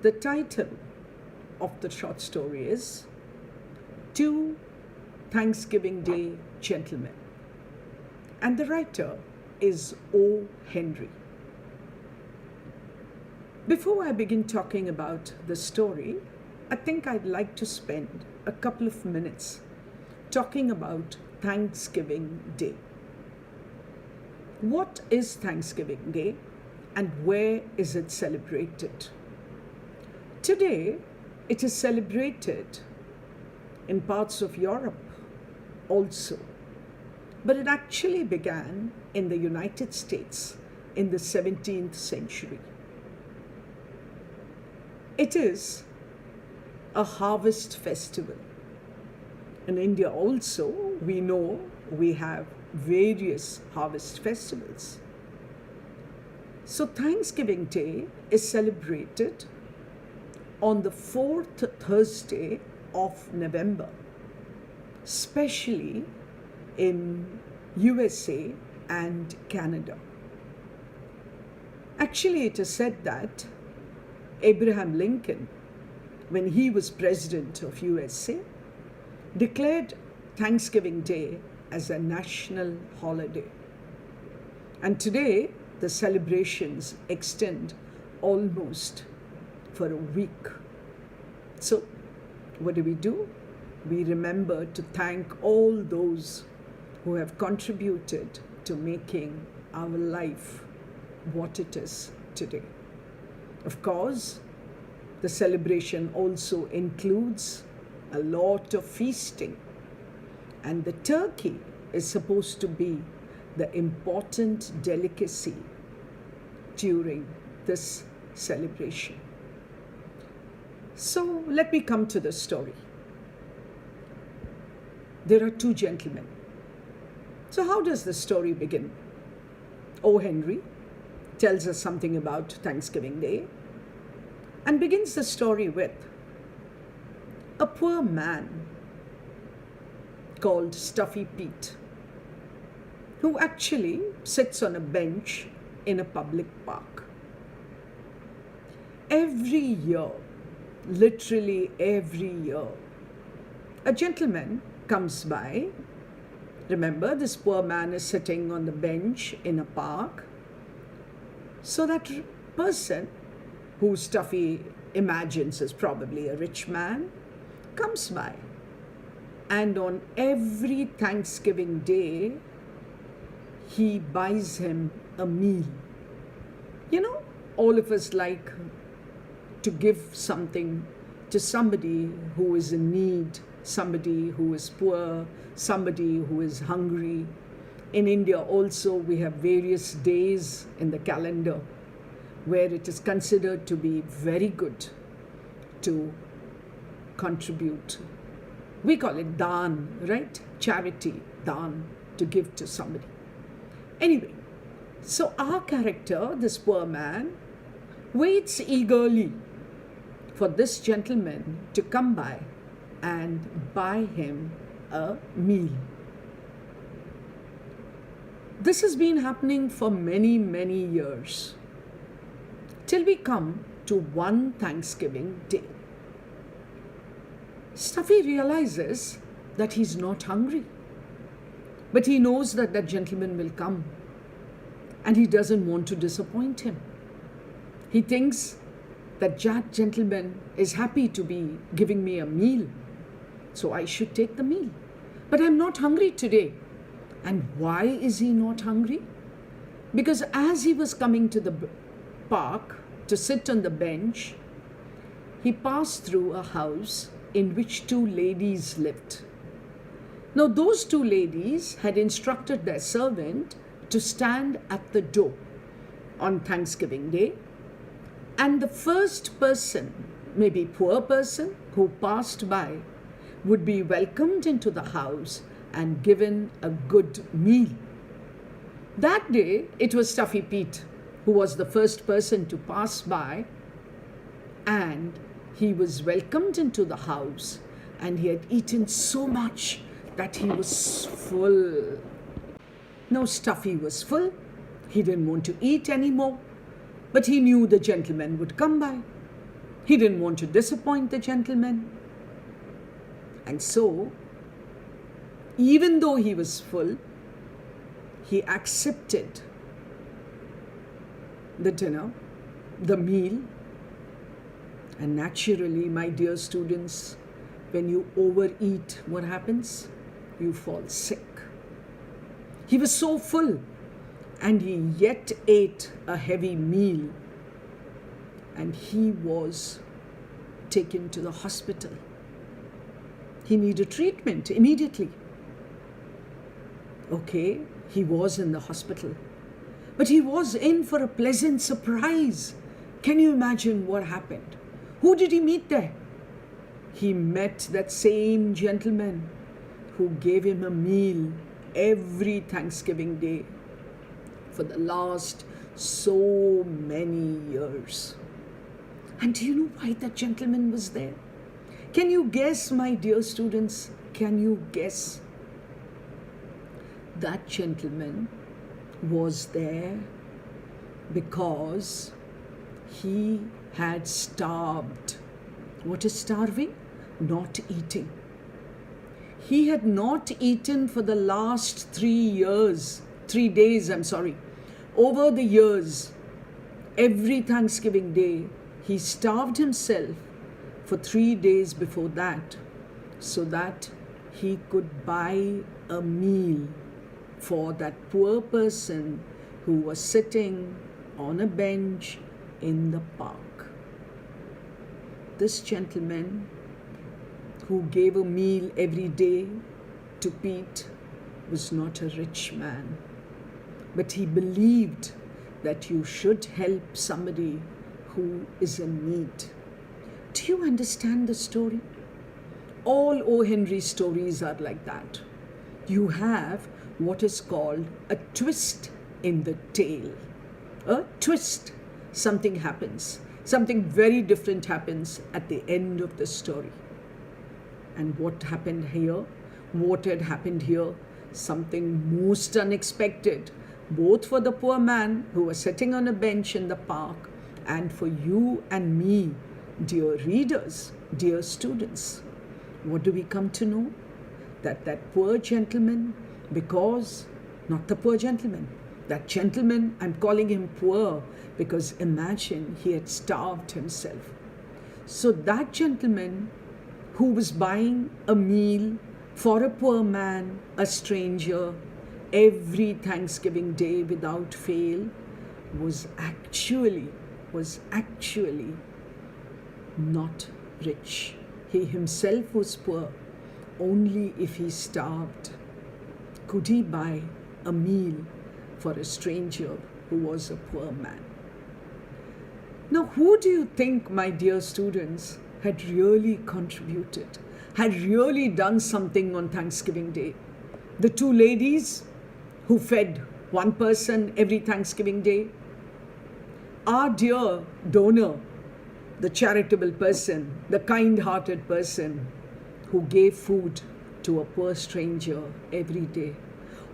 The title of the short story is Two Thanksgiving Day Gentlemen, and the writer is O. Henry. Before I begin talking about the story, I think I'd like to spend a couple of minutes talking about Thanksgiving Day. What is Thanksgiving Day and where is it celebrated? Today, it is celebrated in parts of Europe also, but it actually began in the United States in the 17th century. It is a harvest festival. In India also, we know we have various harvest festivals. So Thanksgiving Day is celebrated on the fourth Thursday of November, especially in USA and Canada. Actually, it is said that Abraham Lincoln, when he was president of USA, declared Thanksgiving Day as a national holiday. And today, the celebrations extend almost for a week. So, what do? We remember to thank all those who have contributed to making our life what it is today. Of course, the celebration also includes a lot of feasting, and the turkey is supposed to be the important delicacy during this celebration. So let me come to the story. There are two gentlemen. So how does the story begin? O. Henry tells us something about Thanksgiving Day and begins the story with a poor man called Stuffy Pete, who actually sits on a bench in a public park. Every year, literally every year, a gentleman comes by. Remember, this poor man is sitting on the bench in a park. So that person, who Stuffy imagines is probably a rich man, comes by. And on every Thanksgiving Day, he buys him a meal. You know, all of us like to give something to somebody who is in need, somebody who is poor, somebody who is hungry. In India also, we have various days in the calendar where it is considered to be very good to contribute. We call it daan, right? Charity, daan, to give to somebody. Anyway, so our character, this poor man, waits eagerly for this gentleman to come by and buy him a meal. This has been happening for many, many years, till we come to one Thanksgiving Day. Stuffy realizes that he's not hungry, but he knows that that gentleman will come, and he doesn't want to disappoint him. He thinks that gentleman is happy to be giving me a meal, so I should take the meal. But I'm not hungry today. And why is he not hungry? Because as he was coming to the park to sit on the bench, he passed through a house in which two ladies lived. Now, those two ladies had instructed their servant to stand at the door on Thanksgiving Day, and the first person, maybe poor person, who passed by would be welcomed into the house and given a good meal. That day, it was Stuffy Pete who was the first person to pass by, and he was welcomed into the house, and he had eaten so much that he was full. Now Stuffy was full. He didn't want to eat anymore, but he knew the gentleman would come by. He didn't want to disappoint the gentleman. And so, even though he was full, he accepted the dinner, the meal. And naturally, my dear students, when you overeat, what happens? You fall sick. He was so full, and he yet ate a heavy meal, and he was taken to the hospital. He needed treatment immediately. Okay, he was in the hospital, but he was in for a pleasant surprise. Can you imagine what happened? Who did he meet there? He met that same gentleman who gave him a meal every Thanksgiving Day for the last so many years. And do you know why that gentleman was there? Can you guess, my dear students? Can you guess? That gentleman was there because he had starved. What is starving? Not eating. He had not eaten for the last 3 days, over the years. Every Thanksgiving Day, he starved himself for 3 days before that, so that he could buy a meal for that poor person who was sitting on a bench in the park. This gentleman who gave a meal every day to Pete was not a rich man, but he believed that you should help somebody who is in need. Do you understand the story? All O. Henry stories are like that. You have what is called a twist in the tale. A twist. Something happens. Something very different happens at the end of the story. And what happened here? What had happened here? Something most unexpected, both for the poor man who was sitting on a bench in the park and for you and me, dear readers, dear students. What do we come to know? That poor gentleman, because, not the poor gentleman, that gentleman, I'm calling him poor because imagine he had starved himself. So that gentleman who was buying a meal for a poor man, a stranger, every Thanksgiving Day without fail, was actually not rich. He himself was poor. Only if he starved could he buy a meal for a stranger who was a poor man. Now, who do you think, my dear students, had really contributed, had really done something on Thanksgiving Day? The two ladies who fed one person every Thanksgiving Day? Our dear donor, the charitable person, the kind-hearted person who gave food to a poor stranger every day?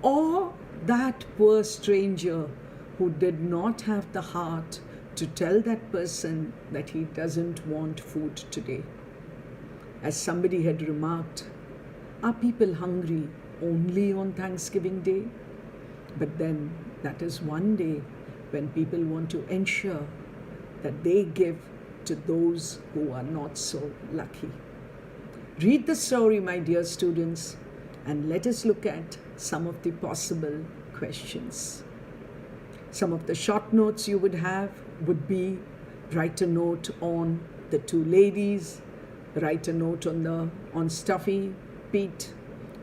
Or that poor stranger who did not have the heart to tell that person that he doesn't want food today? As somebody had remarked, are people hungry only on Thanksgiving Day? But then that is one day when people want to ensure that they give to those who are not so lucky. Read the story, my dear students, and let us look at some of the possible questions. Some of the short notes you would have would be: write a note on the two ladies, write a note on Stuffy, Pete,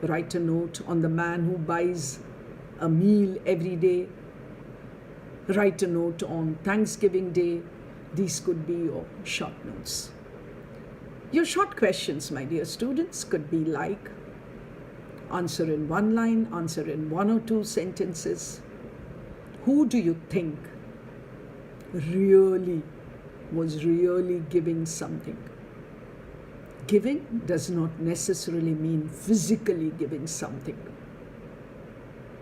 write a note on the man who buys a meal every day, write a note on Thanksgiving Day. These could be your short notes. Your short questions, my dear students, could be like: answer in one line, answer in one or two sentences. Who do you think was really giving something? Giving does not necessarily mean physically giving something.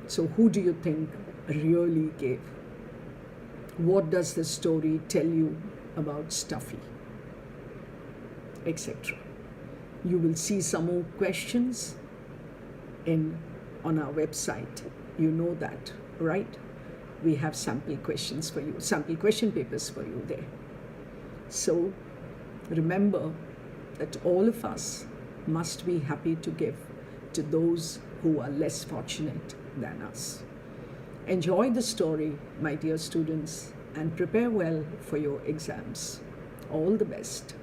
So who do you think really gave? What does the story tell you about Stuffy? etc. You will see some more questions on our website. You know that, right? We have sample questions for you, sample question papers for you there. So remember that all of us must be happy to give to those who are less fortunate than us. Enjoy the story, my dear students, and prepare well for your exams. All the best.